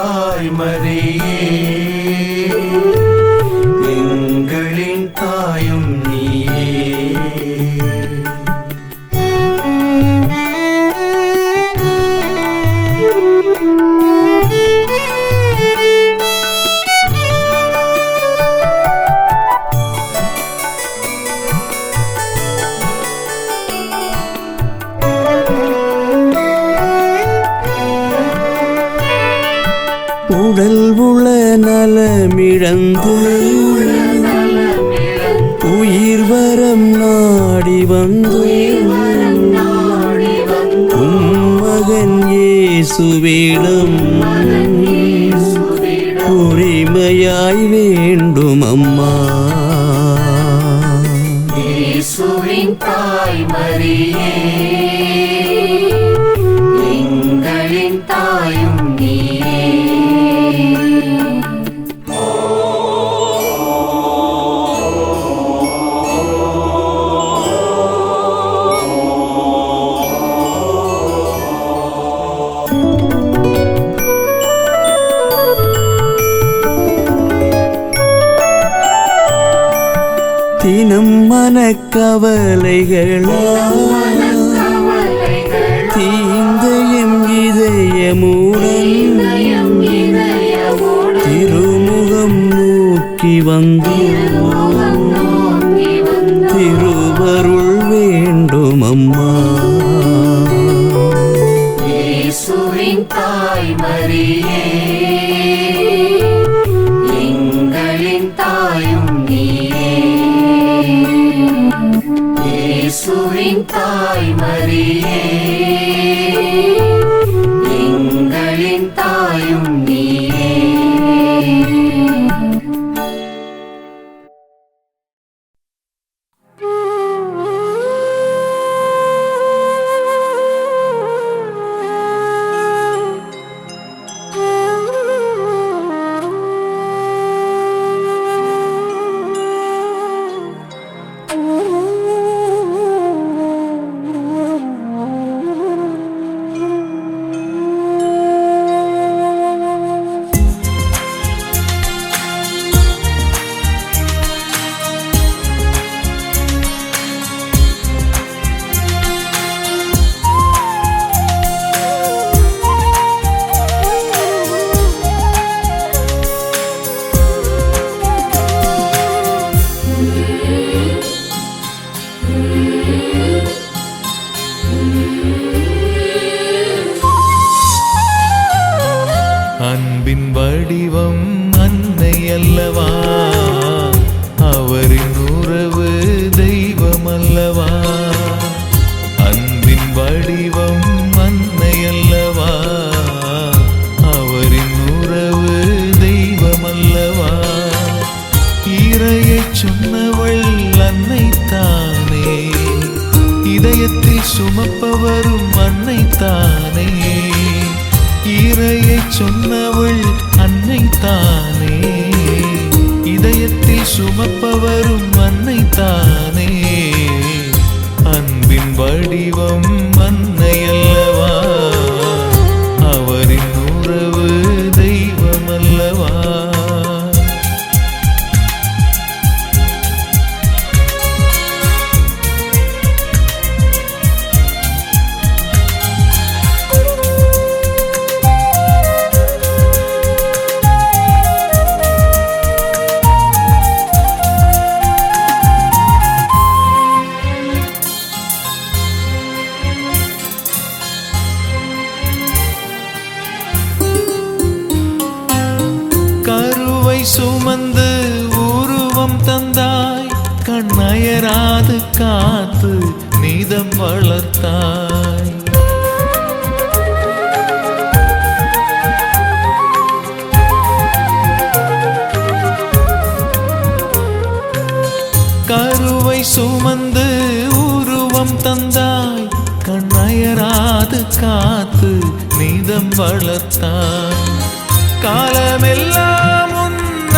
தாய் மரியே எங்களின் தாயும் நீயே. உடல் உள நலமிழந்து உயிர் வரம் நாடி வந்து மகன் இயேசுவிடம் உரிமையாய் வேண்டும் அம்மா. இயேசுவின் தாய் மரியே எங்களின் தாயும் நீயே. தினம் மனக்கவலைகளால் தீந்தயம் இதயமுடன் திருமுகம் நோக்கி வந்து திருவருள் வேண்டும் அம்மா. இயேசுவின் தாய் மரியே எங்களின் தாயும் நீயே. இயேசுவின் தாய் மரியே எங்களின் தாயும் நீயே. அன்பின் வடிவம் அன்னை அல்லவா, அவரின் உறவு தெய்வம் அல்லவா. அன்பின் வடிவம் அன்னை அல்லவா, அவரின் உறவு தெய்வம் அல்லவா. இறையை சொன்னவள் அன்னை தானே, இதயத்தில் சுமப்பவரும் அன்னை தானே. இறையை சொன்னவள் அன்னை தானே, இதயத்தில் சுமப்பவரும் அன்னை தானே. அன்பின் வடிவம் அன்னை அல்லவா, அவரின் உறவு தெய்வம் அல்லவா. சுமந்து உருவம் தந்தாய், கண்ணயராது காத்து நீதம் வளர்த்தாய். கருவை சுமந்து உருவம் தந்தாய், கண்ணயராது காத்து நீதம் வளர்த்தாய். காலமெல்லாம்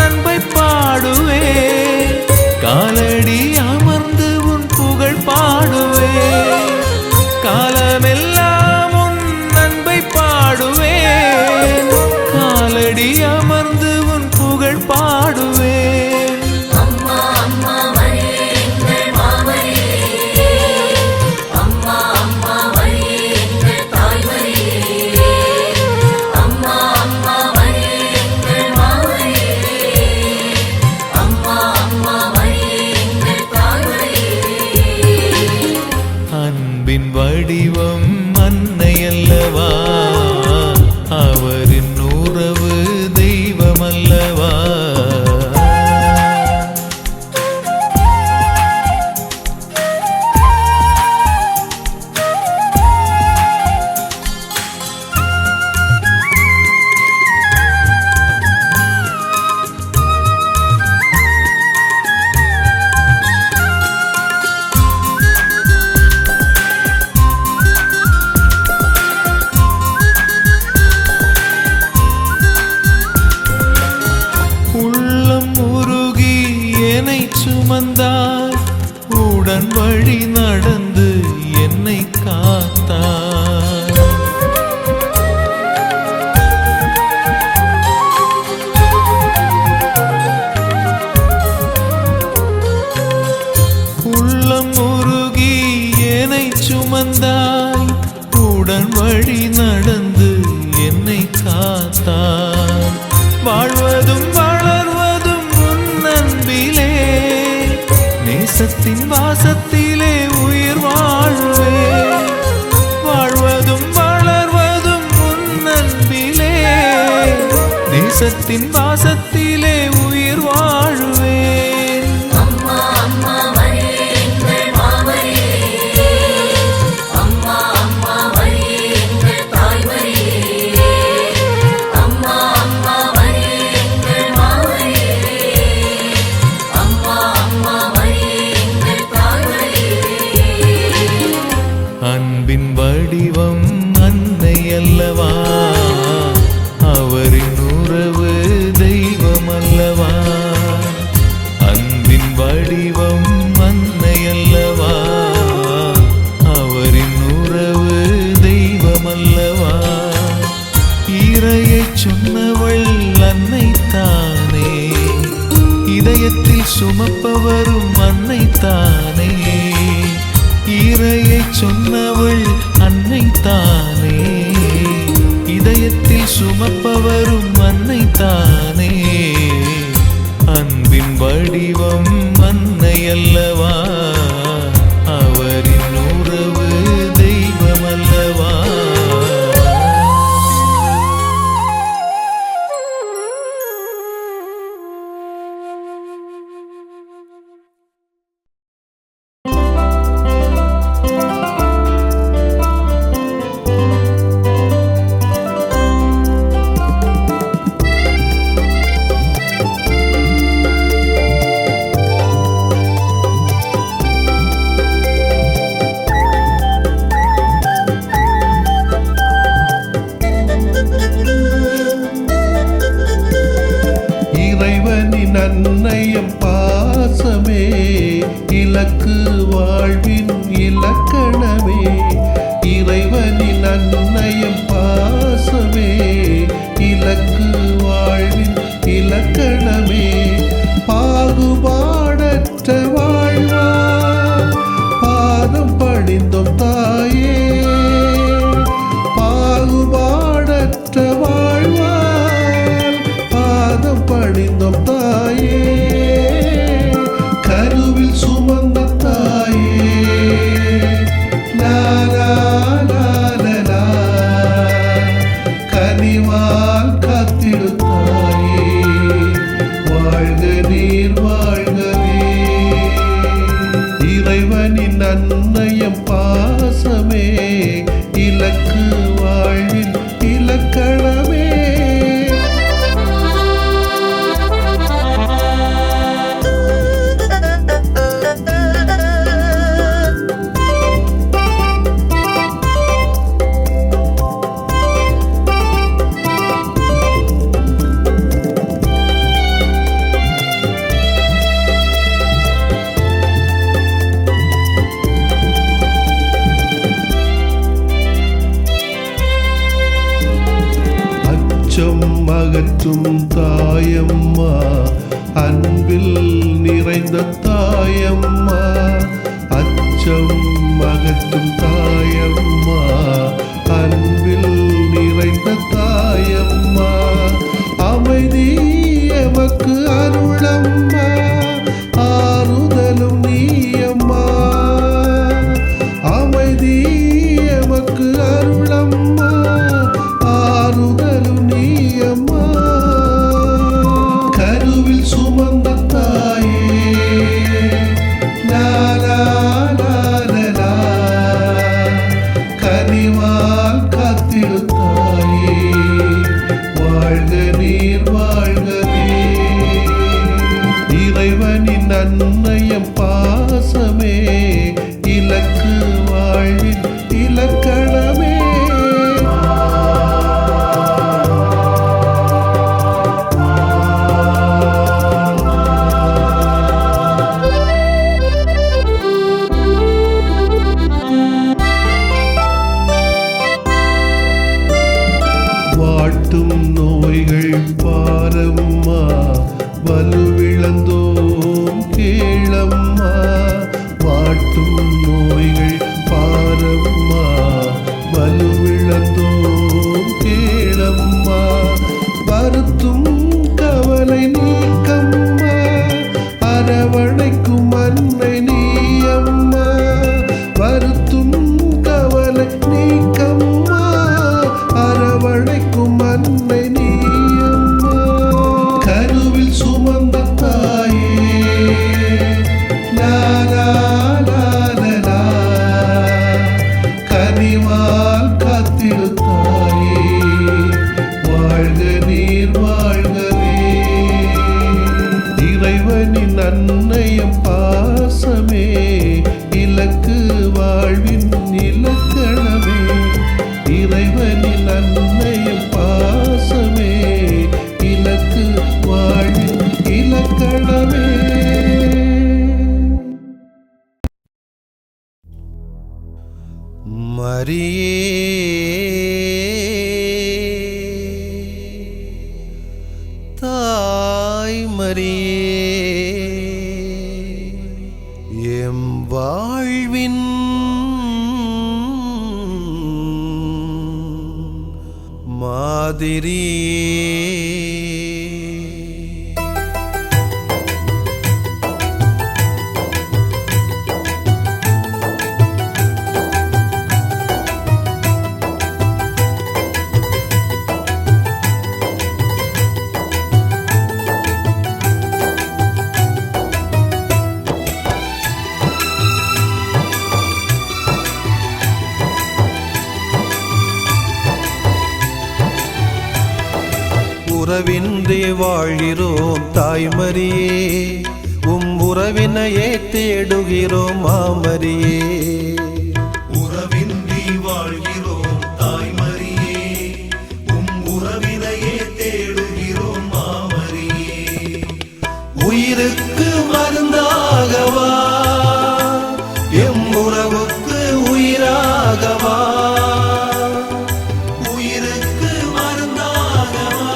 அன்பை பாடுவே, காலடி அமர்ந்து உன் புகழ் பாடுவே. காலமெல்லாம் உன் அன்பை பாடுவே, காலடி வழி நடந்து என்னை காத்தார். வாழ்வதும் வளர்வதும் உன் அன்பிலே, நேசத்தின் வாசத்திலே உயிர் வாழ்வே. வாழ்வதும் வளர்வதும் உன் அன்பிலே, நேசத்தின் வாசத்திலே உயிர் வாழ்வேன். அம்மா அம்மா மரியே எங்கள் மாமரியே, அம்மா அம்மா மரியே எங்கள் தாய்மரியே, அம்மா அம்மா மரியே எங்கள் மாமரியே, அம்மா அம்மா மரியே எங்கள் தாய்மரியே. அன்பின் வடிவம் அன்னை அல்லவா, அவரின் உறவு தெய்வம் அல்லவா. அன்பின் வடிவம் அன்னை அல்லவா, அவரின் உறவு தெய்வம் அல்லவா. இறையை சொன்னவள் அன்னை தானே, இதயத்தில் சுமப்பவரும் அன்னை தானே. இறையை சொன்னவள் அன்னை தானே, இதயத்தில் சுமப்பவரும் அன்னை தானே. அன்பின் வடிவம் அன்னை அல்லவா, அவரின் உறவு தெய்வம் அல்லவா. இறைவனின் அன்னையம் பாசமே, இலக்கு வாழ்வின் இலக்கணமே. இறைவனின் அன்னையம் பாசமே, இலக்கு வாழ்வின் இலக்கணமே. பாகுபாடற்ற வாழ்வா பாதம் பணிந்தோம் தாயே, பாகுபாடற்ற வாழ்வால் பாதம் பணிந்தோம் தாயே. கருவில் சுமந்த தாயே, லாலா லாலா, கனிவால் காத்திடு தாயே, வாழ்க நீர் வாழ்கவே. இறைவனின் அன்னையம் பாசமே, இலக்கு வாழ்வின் இலக்கணமே. அச்சம் அகற்றும் தாயம்மா, அன்பில் நிறைந்த தாயம்மா. அச்சம் அகற்றும் தாயம்மா, அன்பில் நிறைந்த தாயம்மா. அமைதி எமக்கு அருளம்மா, ஆறுதலும் நீயம்மா. அமைதி எமக்கு அருளம்மா, ஆறுதலும் நீயம்மா. கருவில் சுமந்த தாயே, லாலா லாலா, கனிவால் காத்திடு தாயே, வாழ்க நீர் வாழ்கவே. இறைவனின் அன்னையம் பாசமே, இலக்கு வாழ்வின் இலக்கணமே. வாட்டும் நோய்கள் பாரம்மா, வலுவிழந்தோம் கேளம்மா. வாட்டும் நோய்கள் பாரம்மா, வலுவிழந்தோம் மரியே தாய் மரியே எம் வாழ்வின் மாதிரியே. உறவின்றி வாழ்கிறோம் தாய்மரியே, உம் உறவினையே தேடுகிறோம் மாமரியே. உறவின்றி வாழ்கிறோம் தாய்மரியே, உம் உறவினையே தேடுகிறோம் மாமரியே. உயிருக்கு மருந்தாகவா, எம் உறவுக்கு உயிராகவா. உயிருக்கு மருந்தாகவா,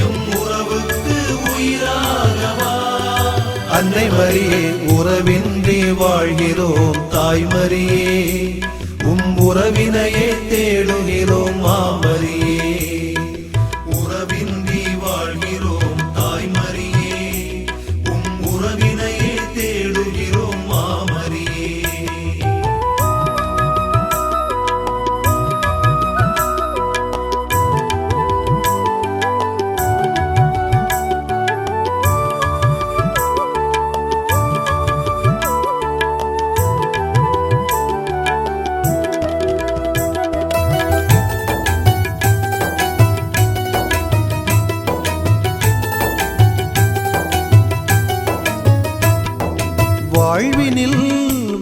எம் உறவுக்கு உயிராகவா. அன்னை மரியே உறவின்றி வாழ்கிறோம் தாய்மரியே, உம் உறவினையே தேடுகிறோம் மாமரியே. உறவின்றி வாழ்கிறோம் தாய்மரியே, உம் உறவினையே தேடுகிறோம் மாமரியே. வாழ்வினில்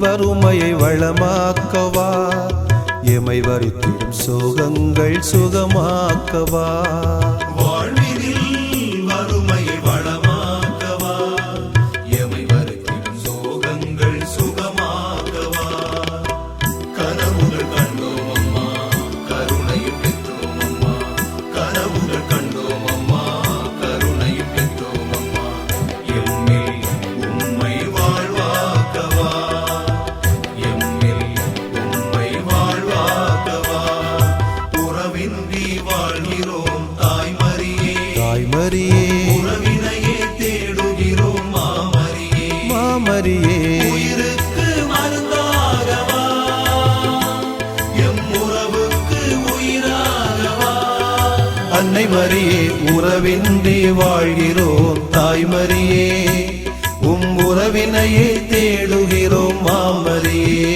வறுமையை வளமாக்கவா, எமை வரித்திடும் சோகங்கள் சுகமாக்கவா. வாழ்வினில் வறுமையை வளமாக்கவா, எமை வருத்திடும் சோகங்கள் சுகமாக்கவா. கனவுகள் கண்டோம் அம்மா, கருணையும் பெற்றோம் அம்மா. கனவுகள் கண்டோம் அம்மா, கருணையும் பெற்றோம் அம்மா. எம்மில் உம்மை வாழ்வாக்கவா, எம்மில் உம்மை வாழ்வாக்கவா. உறவின்றி வாழ்கிறோம் தாய்மரியே, தாய்மரியே உறவினையே தேடுகிறோம் மாமரியே. மாமரியே உயிருக்கு மருந்தாகவா, எம் உறவுக்கு உயிராகவா. அன்னை மரியே உறவின்றி வாழ்கிறோம் தாய்மரியே, உம் உறவினையே தேடுகிறோம் மாமரியே.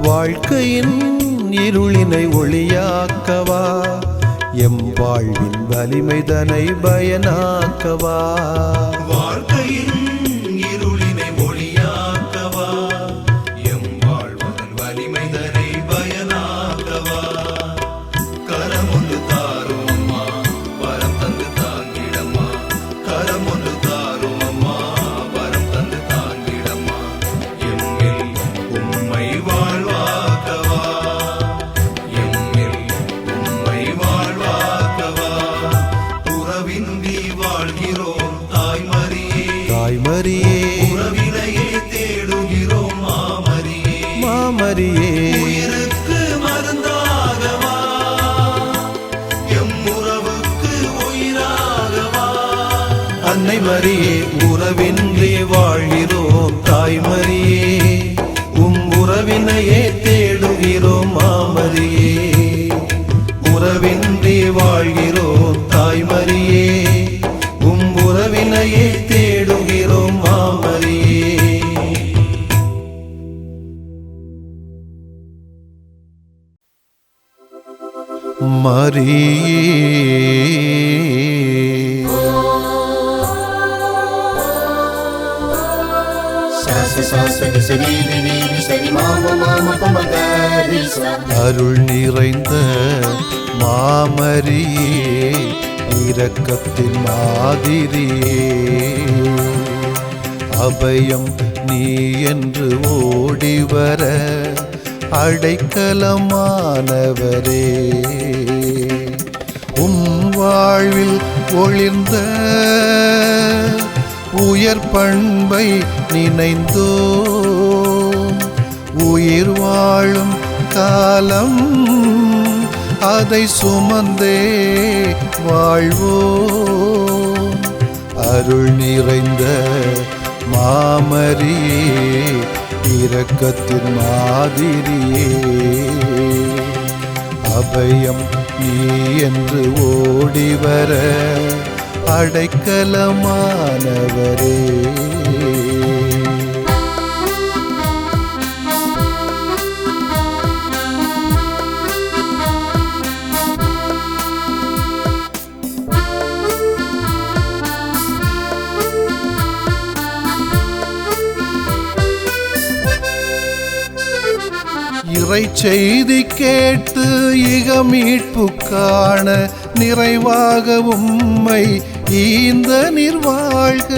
வாழ்க்கையின் இருளினை ஒளியாக்கவா, எம் வாழ்வின் வலிமைதனை பயனாக்கவா. வாழ்க்கையின் இருளினை ஒளியாக்கவா, எம் வாழ்வதன் வலிமைதனை பயனாக்கவா. கரமொன்று தாரும் அம்மா, வரம் தந்து தாங்கிடம்மா. கரமொன்று தாரும் அம்மா, வரம் தந்து தாங்கிடம்மா. எம்மில் உம்மை வாழ்வாக்கவா, எம்மில் உம்மை வாழ்வாக்கவா. உறவின்றி வாழ்கிறோம் தாய்மரியே, தாய்மரியே உறவினையே தேடுகிறோம் மாமரியே. மாமரியே உயிருக்கு மருந்தாகவா, எம் உறவுக்கு உயிராகவா. அன்னை மரியே உறவின்றி வாழ்கிறோம் தாய்மரியே, உம் உறவினையே தேடுகிறோம் மாமரியே. உறவின்றி வாழ்கிறோம் தாய்மரியே, உம் உறவினையே தேடுகிறோம் மாமரியே. மரியே. அருள் நிறைந்த மாமரியே, இரக்கத்தின் மாதிரியே, அபயம் நீ என்று ஓடிவர அடைக்கலமானவரே. வாழ்வில் ஒளிர்ந்த உயர் பண்பை நினைந்தோ, உயிர் வாழும் காலம் அதை சுமந்தே வாழ்வோம். அருள் நிறைந்த மாமரியே, இரக்கத்தின் மாதிரியே, அபயம் நீ என்று ஓடிவர அடைக்கலமானவரே. இறை செய்தி கேட்டு இக மீட்பு காண நிறைவாக உம்மை ஈந்த நிர்வாழ்க.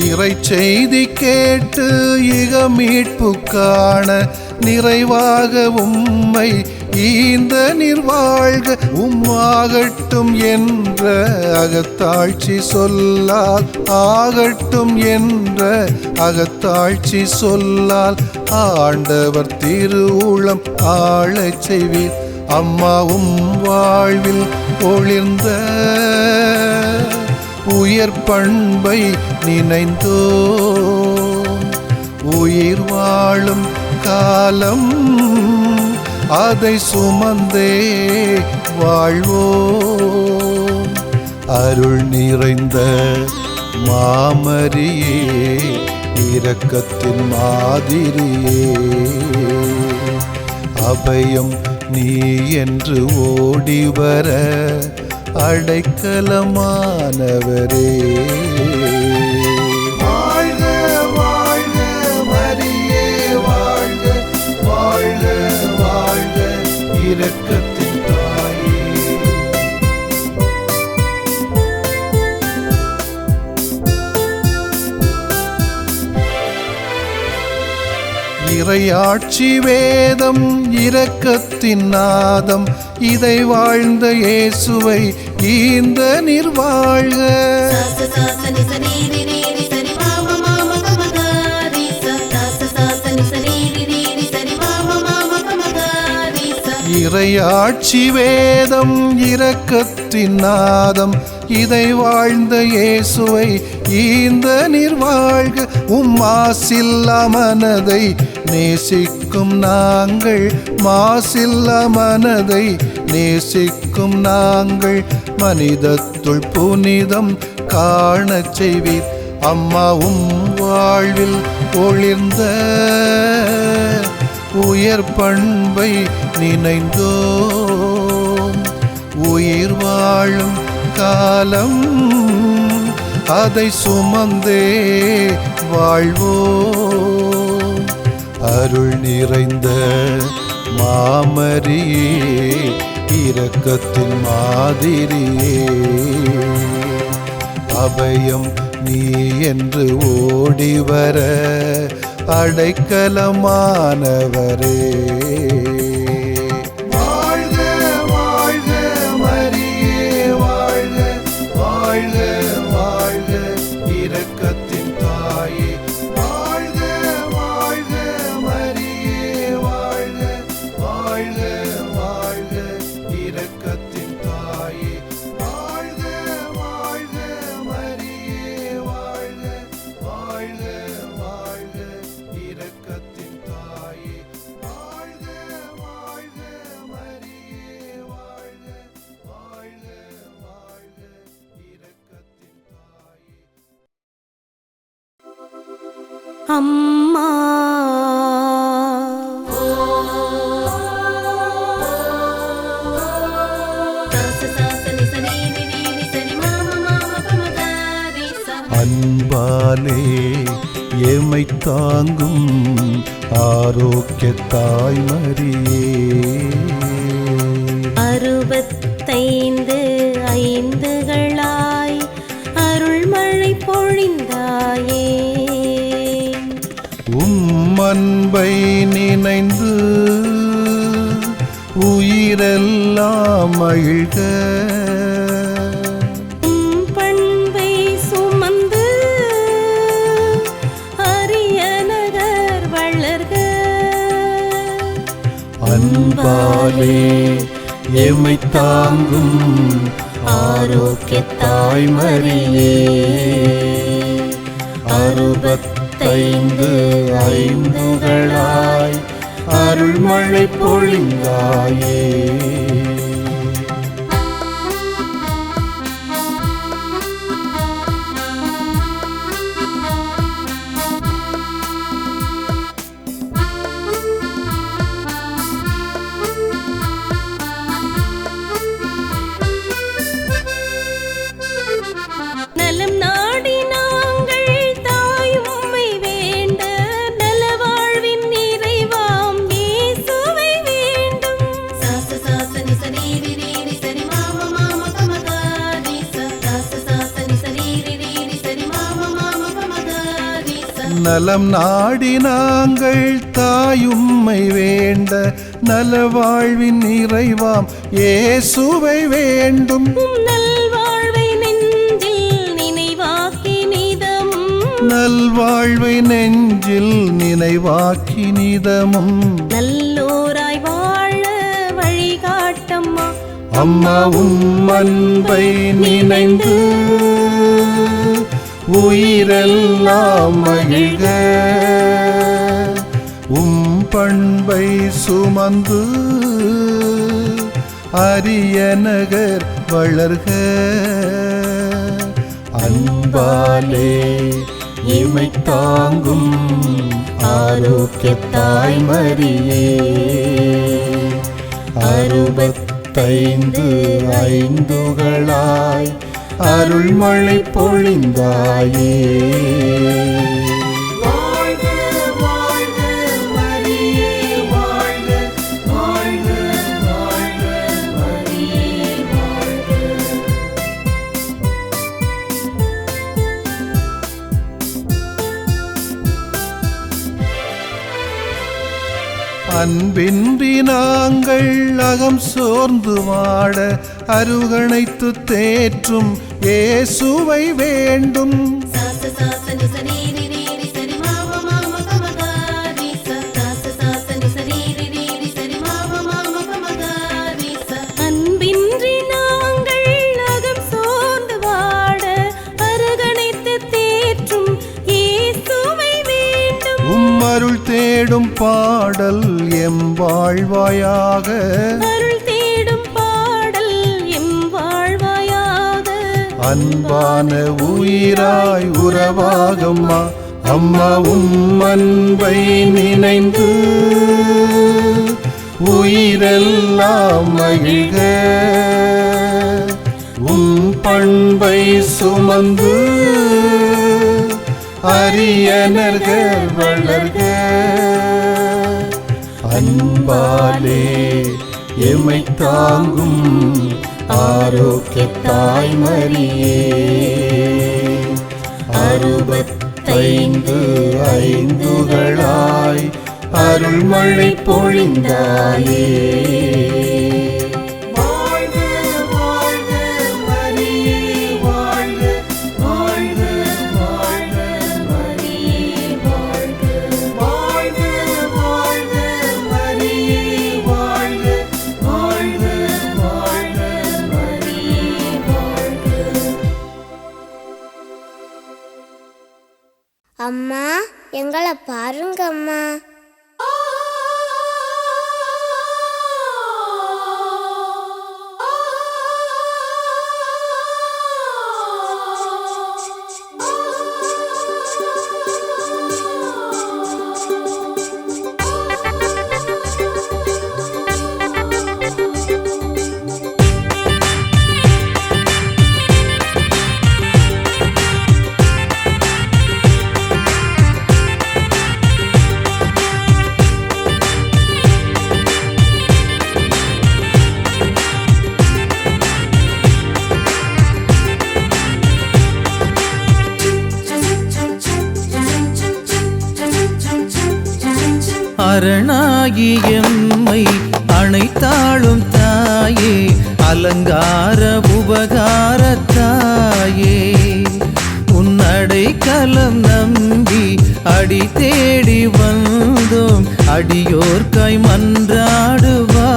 இறை செய்தி கேட்டு இக மீட்பு காண நிறைவாக உம்மை ஈந்த நிர்வாழ்க. உம்மாகட்டும் என்ற அகத்தாட்சி சொல்லால், ஆகட்டும் என்ற அகத்தாட்சி சொல்லால் ஆண்டவர் திருவுளம் ஆளச் செய்வீர். அம்மாவும் வாழ்வில் ஒளிர்ந்த உயர் பண்பை நினைந்தோ, உயிர் வாழும் காலம் அதை சுமந்தே வாழ்வோம். அருள் நிறைந்த மாமரியே, இரக்கத்தின் மாதிரியே, அபயம் நீ என்று ஓடிவர அடைக்கலமானவரே. வாழ்க வாழ்க மரியே, வாழ்க வாழ்க வாழ்க இரக்கத்தின் தாயே. இறையாட்சி வேதம் இரக்கத்தின் நாதம், இதை வாழ்ந்த இயேசுவை ஈந்த நிர்வாழ்க. இறையாட்சி வேதம் இரக்கத்தின் நாதம், இதை வாழ்ந்த இயேசுவை ஈந்த நிர்வாழ்க. மாசில்லா மனதை நேசிக்கும் நாங்கள், மாசில்லா மனதை நேசிக்கும் நாங்கள், மனிதத்துள் புனிதம் காணச் செய்வீர். அம்மாவும் வாழ்வில் ஒளிர்ந்த உயர் பண்பை நினைந்தோம், உயிர் வாழும் காலம் அதை சுமந்தே வாழ்வோம். அருள் நிறைந்த மாமரியே, இரக்கத்தின் மாதிரியே, அபயம் நீ என்று ஓடிவர அடைக்கலமானவரே. வாழ்க வாழ்க மரியே, வாழ்க வாழ்க வாழ்க இரக்கத்தின் தாயே. வாழ்க வாழ்க மரியே, வாழ்க வாழ்க வாழ்க இரக்கத்தின் தாயே. வாழ்க வாழ்க மரியே, வாழ்க வாழ்க வாழ்க இரக்கத்தின் தாயே. வாழ்க அம்மா அன்பாலே எமை தாங்கும் ஆரோக்கிய தாய்மரியே 65 ஐந்துகளாய் அருள்மழை பொழிந்தாயே அன்பை நினைந்து உயிரெல்லாம் மகிழ்க பண்பை சுமந்து அரிய நகர் வளர்க அன்பாலே எமை தாங்கும் ஆரோக்கிய தாய்மரியே 65 ஐந்துகளாய் அருள்மழை பொழிந்தாயே நலம் நாடி நாங்கள் தாயும்மை வேண்ட நலவாழ்வின் நிறைவாம் இயேசுவை வேண்டும் சாச சாச நிசரீரி ரீரி சரி மாம மாம பமகாரி சாச சாச நிசரீரி ரீரி சரி மாம மாம பமகாரி நலம் நாடி நாங்கள் தாயும்மை வேண்ட நலவாழ்வின் நிறைவாம் இயேசுவை வேண்டும் நல்வாழ்வை நெஞ்சில் நினைவாக்கி நிதமும் நல்வாழ்வை நெஞ்சில் நினைவாக்கி நிதமும் நல்லோராய் வாழ வழிகாட்டம்மா அம்மா அன்பை நினைந்து உயிரெல்லாம் மகிழ்க பண்பை சுமந்து அரிய நகர் வளர்க அன்பாலே இமை தாங்கும் ஆரோக்கிய தாய்மரியே 65 ஐந்துகளாய் அருள்மழை பொழிந்தாயே அன்பின்றி நாங்கள் அகம் சோர்ந்து வாட அருகணைத்து தேற்றும் இயேசுவை வேண்டும் அன்பின்றி நாங்கள் அகம் சோர்ந்து வாட அருகணைத்து தேற்றும் இயேசுவை வேண்டும் அருள் தேடும் பாடல் எம் வாழ்வாயாக அருள் தேடும் பாடல் எம் வாழ்வாயாக அன்பான உயிராய் உறவாகம்மா அம்மா அன்பை நினைந்து உயிரெல்லாம் மகிழ்க பண்பை சுமந்து அரிய நகர் வளர்க அன்பாலே எமை தாங்கும் ஆரோக்கிய தாய்மரியே 65 ஐந்துகளாய் அருள்மழை பொழிந்தாயே அம்மா எங்களை பாருங்க அம்மா அரணாகி எம்மை அணைத்தாளும் தாயே அலங்கார உபகார தாயே உன் அடைக்கலம் நம்பி அடி தேடி வந்தோம் அடியோர்க்காய் மன்றாடுவாயே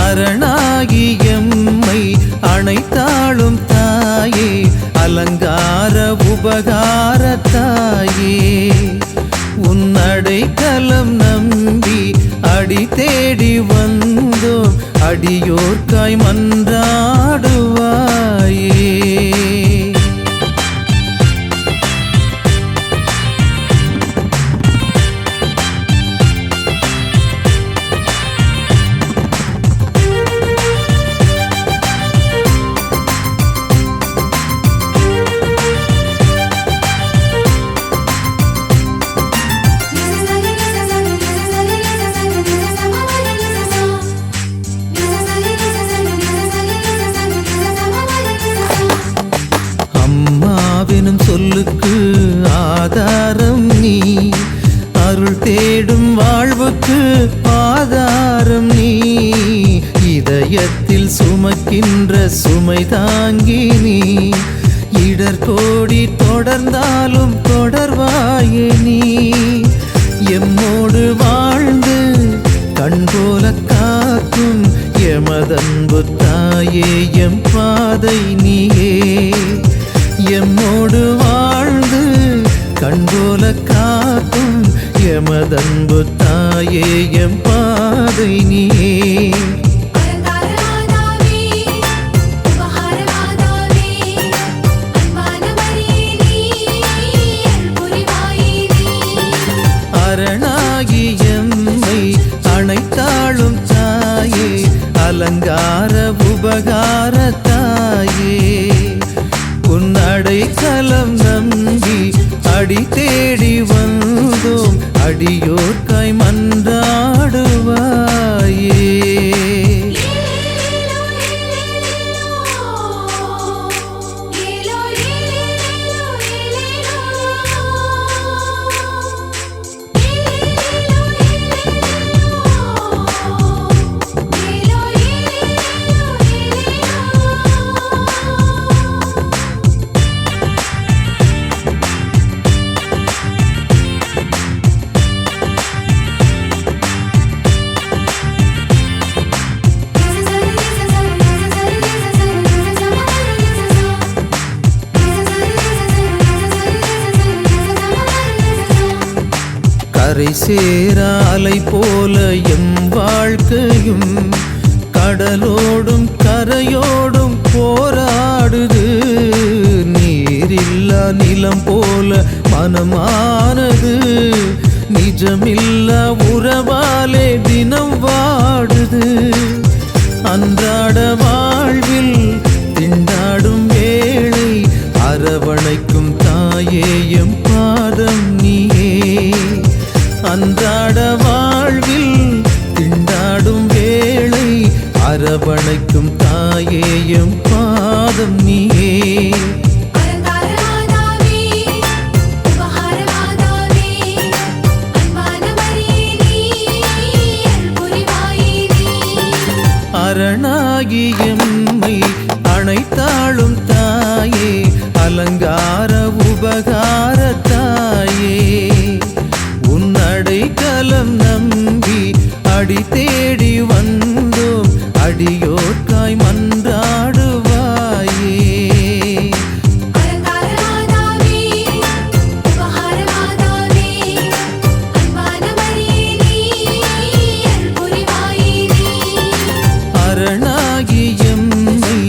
அரணாகி எம்மை அணைத்தாளும் தாயே அலங்கார உபகார தாயே உன் அடைக்கலம் நம்பி அடி தேடி வந்தோம் அடியோர்க்காய் மன்றாடுவாயே அம்மாவெனும் சொல்லுக்கு ஆதாரம் நீ அருள் தேடும் வாழ்வுக்கு ஆதாரம் நீ இதயத்தில் சுமக்கின்ற சுமை தாங்கி நீ இடர்கோடி தொடர்ந்தாலும் தொடர்வாயே நீ எம்மோடு வாழ்ந்து கண்போல காக்கும் எமதன்பு தாயே எம் பாதை நீயே எம்மோடு வாழ்ந்து கண்போல காக்கும் எமதன்பு தாயே எம் பாதை நீயே அரணாகி எம்மை அணைத்தாளும் தாயே அலங்கார உபகார தாயே உன் அடைக்கலம் நம்பி அடி தேடி வந்தோம் அடியோர்க்காய் மன்றாடுவாயே கரை சேராலை போல எம் வாழ்க்கையும் கடலோடும் கரையோடும் போராடுது நீரில்லா நிலம் போல மனமானது நிஜமில்லா உறவாலே தினம் வாடுது அன்றாட வாழ்வில் திண்டாடும் வேளை அரவணைக்கும் தாயே எம் பாதம் நீயே அன்றாட வாழ்வில் திண்டாடும் வேளை அரவணைக்கும் தாயே எம் பாதம் நீயே அரணாகி எம்மை அணைத்தாளும் தாயே அலங்கார உபகார தாயே உன் அடைக்கலம் நம்பி அடி தேடி வந்தோம் அடியோர்க்காய் மன்றாடுவாயே அரணாகி எம்மை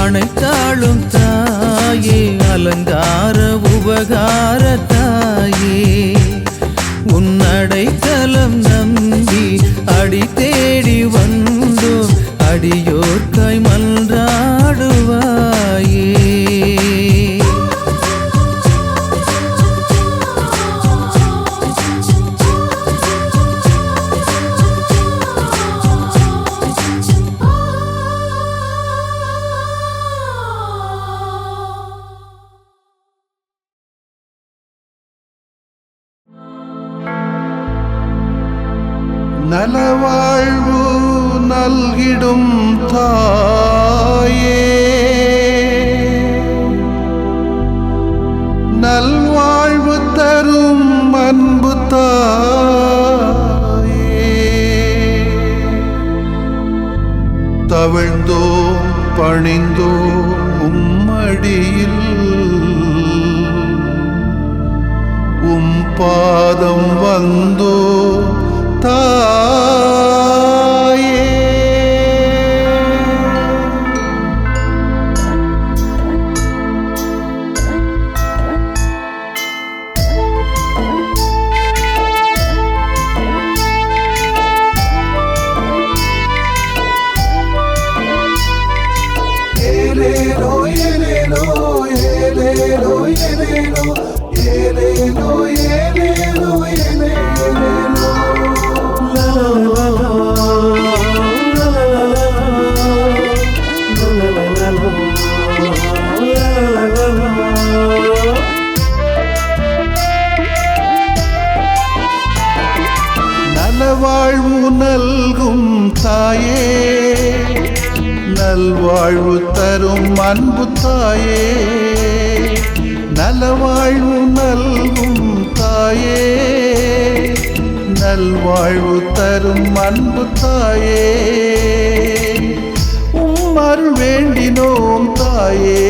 அணைத்தாளும் தாயே அலங்கார உபகார தாயே உன் அடைக்கலம் நம்பி அடி தேடி வந்தோம் அடியோர்க்காய் மன்றாடுவாயே Oh நல்வாழ்வு நல்கிடும் தாயே, நல்வாழ்வு தரும் அன்பு தாயே, தவிழ்ந்தோ பணிந்தோ உம்மடியில் உம் பாதம் வந்தோ தாயே. ஏலேலோ ஏலேலோ ஏலேலோ ஏலேலோ ஏலேலோ ஏலேலோ ஏலேலோ லா லா லா லா லா லா. நலவாழ்வு நல்கும் தாயே, நல்வாழ்வு தரும் அன்பு தாயே, நலவாழ்வு நல்கும் தாயே, நல்வாழ்வு தரும் அன்பு தாயே, உம்மருள் வேண்டினோம் தாயே,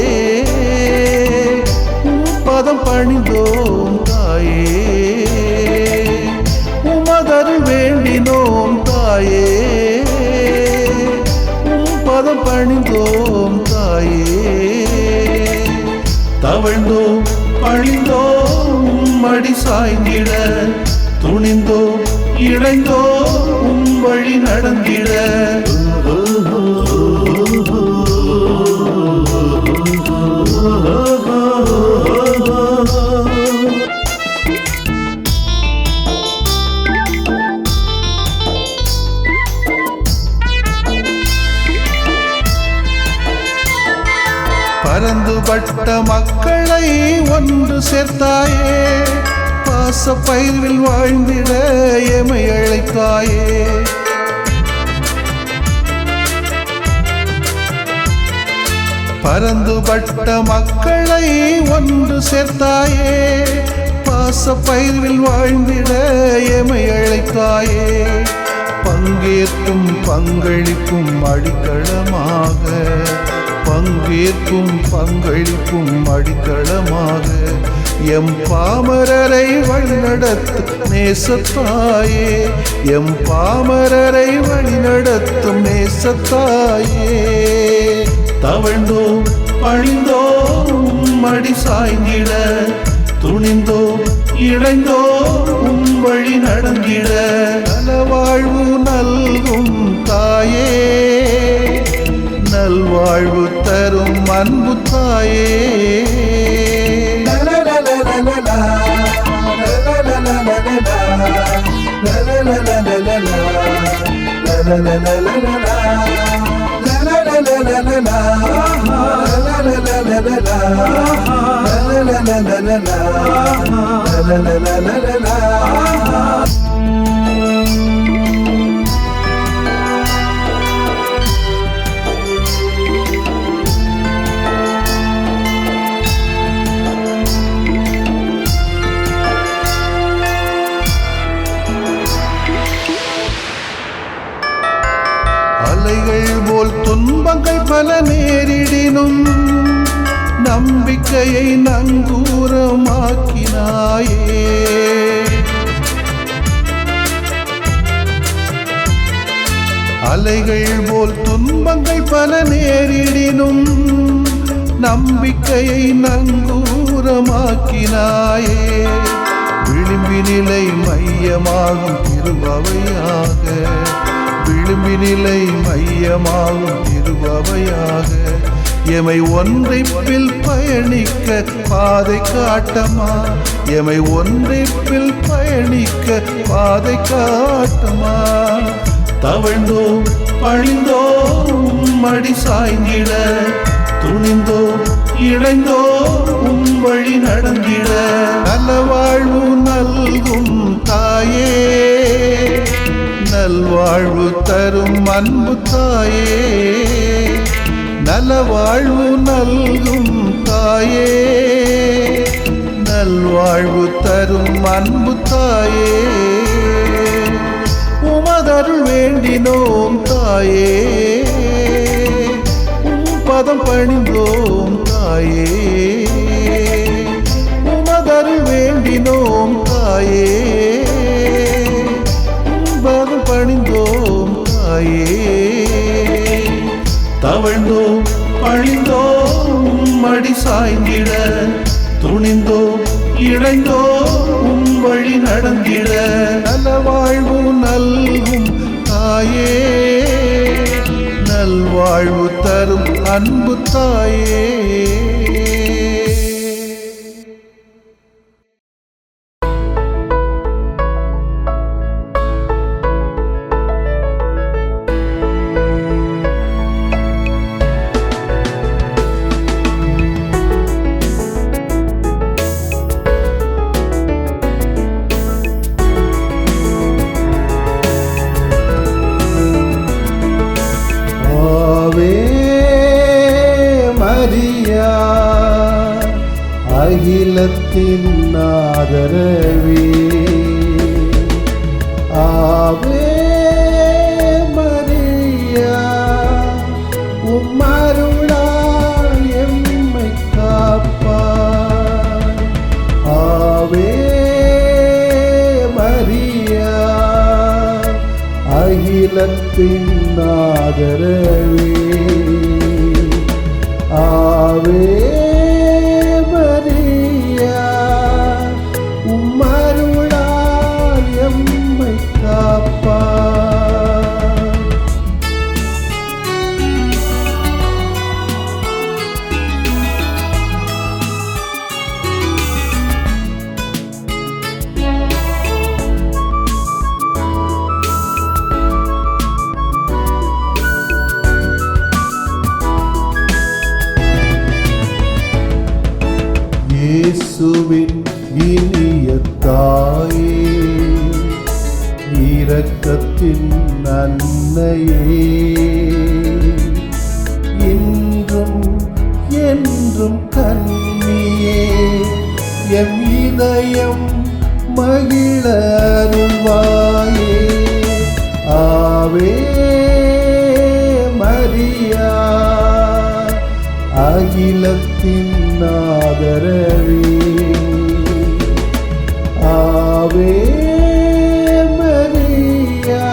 உம் பதம் பணிந்தோம் தாயே, உமதருள் வேண்டினோம் தாயே, பதம் பணிந்தோம் தாயே, தவழ்ந்தோம் பணிந்தோம் மடி சாய்ந்திட, துணிந்தோம் இணைந்தோம் உம் வழி நடந்திட. பரந்துபட்ட மக்களை ஒன்று சேர்த்தாயே, பாச பயிர்வில் வாழ்ந்திட எமை அழைத்தாயே, பரந்துபட்ட மக்களை ஒன்று சேர்த்தாயே, பாச பயிர்வில் வாழ்ந்திட எமை அழைத்தாயே, பங்கேற்கும் பங்களிப்பும் அடித்தளமாக, பங்கேற்கும் பங்களிப்பும் அடித்தளமாக, எம் பாமரரை வழிநடத்தும் நேசத்தாயே, எம் பாமரரை வழிநடத்தும் நேசத்தாயே, தவழ்ந்தோம் பணிந்தோம் மடி சாய்ந்திட, துணிந்தோம் இணைந்தோம் உம் வழி நடந்திட. நலவாழ்வு நல்கும் தாயே, நல்வாழ்வு தரும் அன்பு தாயே, அலைகள் போல் துன்பங்கள் பல நேரிடினும் நம்பிக்கையை நங்கூரமாக்கினாயே, அலைகள் போல் துன்பங்கள் பல நேரிடினும் நம்பிக்கையை நங்கூரமாக்கினாயே, விளிம்பினிலை மையமாகும் திருபவையாக, விளிம்பினிலை மையமாகும் திருபவையாக, எமை ஒன்றைப்பில் பயணிக்க பாதை காட்டமா, எமை ஒன்றைப்பில் பயணிக்க பாதை காட்டமா, தவழ்ந்தோம் பணிந்தோம் மடி சாய்ந்திட, துணிந்தோம் இணைந்தோம் உம் வழி நடந்திட. நலவாழ்வு நல்கும் தாயே, நல்வாழ்வு தரும் அன்பு தாயே, நலவாழ்வு நல்கும் தாயே, நல்வாழ்வு தரும் அன்பு தாயே, உமதருள் வேண்டினோம் தாயே, பதம் பணிந்தோம் தாயே, உமதருள் வேண்டினோம் தாயே, பதம் பணிந்தோம் தாயே, தவழ்ந்தோம் பணிந்தோம் மடி சாய்ந்திட, துணிந்தோம் இணைந்தோம் வழி நடந்திட, நலவாழ்வு நல்கும் தாயே, நல்வாழ்வு தரும் அன்பு தாயே. மரியா அகிலத்தின் ஆதரவே, ஆவே மரியா உம்மருளால் எம்மை காப்பார், ஆவே மரியா அகிலத்தின் ஆதரவே, ஆவே மரியா உம்மருளால் எம்மை காப்பார். இயேசுவின் இனிய தாயே, இரக்கத்தின் அன்னையே, இன்றும் என்றும் கன்னியே, எம் இதயம் மகிழ அருள்வாயே, ஆவே மரியா அகிலத்தின் ஆதரவே, ஆவே மரியா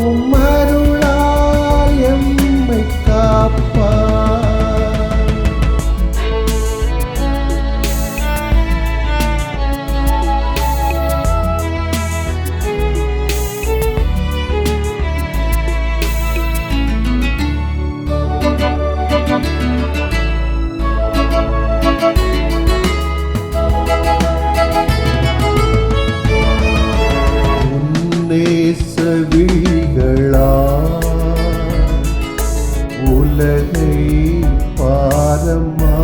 உம்மருளால் எம்மை காப்பார். விழிகளா உலகை பாரம்மா,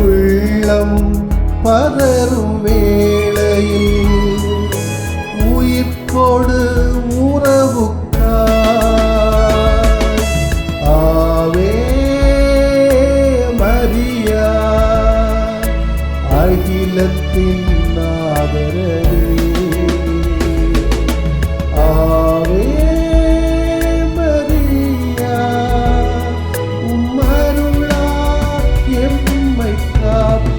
உள்ளம் பதறும் வேளையில் உயிர் கொடு உறவுக்காய், ஆவே மரியா அகிலத்தின் ஆதரவே, ஆவே மரியா உம்மருளால் எம்மை காப்பார்.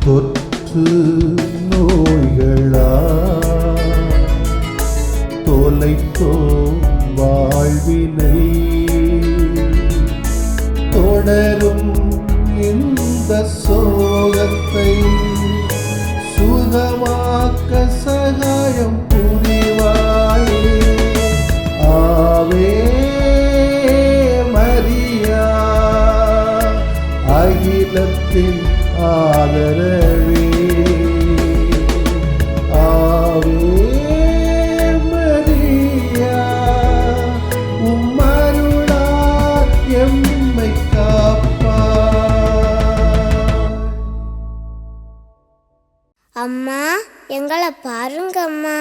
தொற்று நோய்களா தொலைத்தோ வாழ்வினை, தொடரும் இந்த சோகத்தை சுகமாக்க சகாயம் புரிவாயே, ஆவே மரியா அகிலத்தின் ஆதரவே ஆவே மரியா உம்மருளால் எம்மை காப்பாய். அம்மா எங்களை பாருங்க அம்மா.